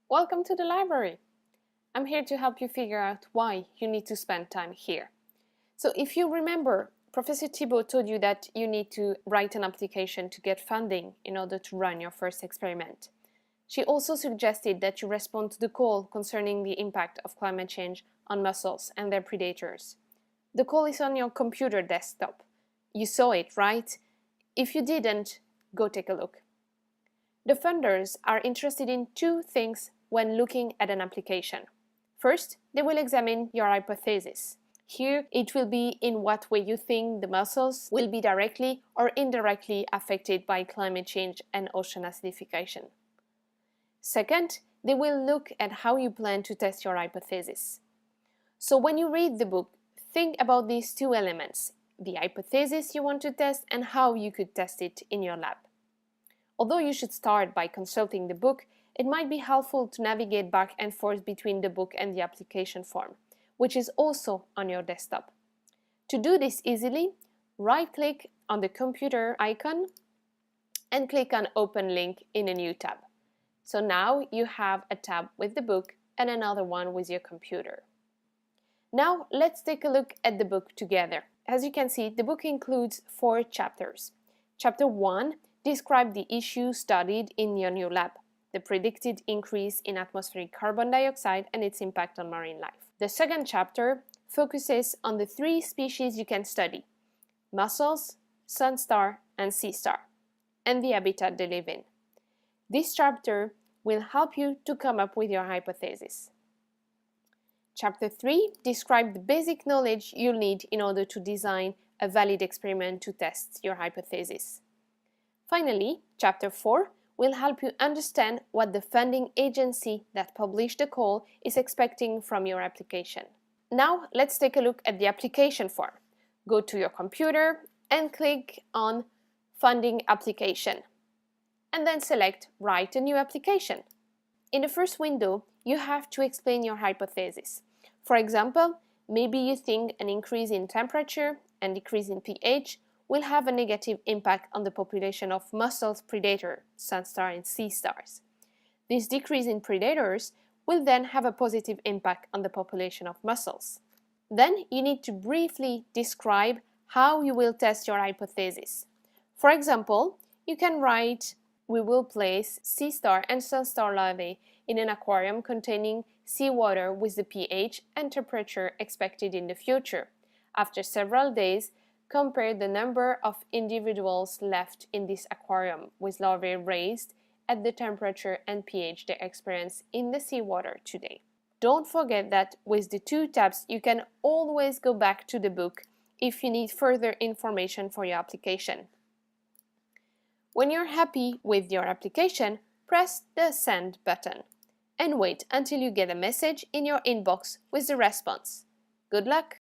Welcome to the library. I'm here to help you figure out why you need to spend time here. So if you remember, Professor Thibault told you that you need to write an application to get funding in order to run your first experiment. She also suggested that you respond to the call concerning the impact of climate change on mussels and their predators. The call is on your computer desktop. You saw it, right? If you didn't, go take a look. The funders are interested in two things when looking at an application. First, they will examine your hypothesis. Here, it will be in what way you think the mussels will be directly or indirectly affected by climate change and ocean acidification. Second, they will look at how you plan to test your hypothesis. So when you read the book, think about these two elements, the hypothesis you want to test and how you could test it in your lab. Although you should start by consulting the book, it might be helpful to navigate back and forth between the book and the application form, which is also on your desktop. To do this easily, right-click on the computer icon and click on Open Link in a new tab. So now you have a tab with the book and another one with your computer. Now let's take a look at the book together. As you can see, the book includes 4 chapters. Chapter 1 describes the issues studied in your new lab, the predicted increase in atmospheric carbon dioxide and its impact on marine life. The second chapter focuses on the 3 species you can study: mussels, sunstar, and sea star, and the habitat they live in. This chapter will help you to come up with your hypothesis. Chapter 3 describes the basic knowledge you'll need in order to design a valid experiment to test your hypothesis. Finally, Chapter 4 will help you understand what the funding agency that published the call is expecting from your application. Now, let's take a look at the application form. Go to your computer and click on Funding Application, and then select Write a New Application. In the first window, you have to explain your hypothesis. For example, maybe you think an increase in temperature and decrease in pH will have a negative impact on the population of mussels predator, sunstar and sea stars. This decrease in predators will then have a positive impact on the population of mussels. Then you need to briefly describe how you will test your hypothesis. For example, you can write, "We will place sea star and sunstar larvae in an aquarium containing seawater with the pH and temperature expected in the future. After several days, compare the number of individuals left in this aquarium with larvae raised at the temperature and pH they experience in the seawater today." Don't forget that with the 2 tabs, you can always go back to the book if you need further information for your application. When you're happy with your application, press the Send button and wait until you get a message in your inbox with the response. Good luck!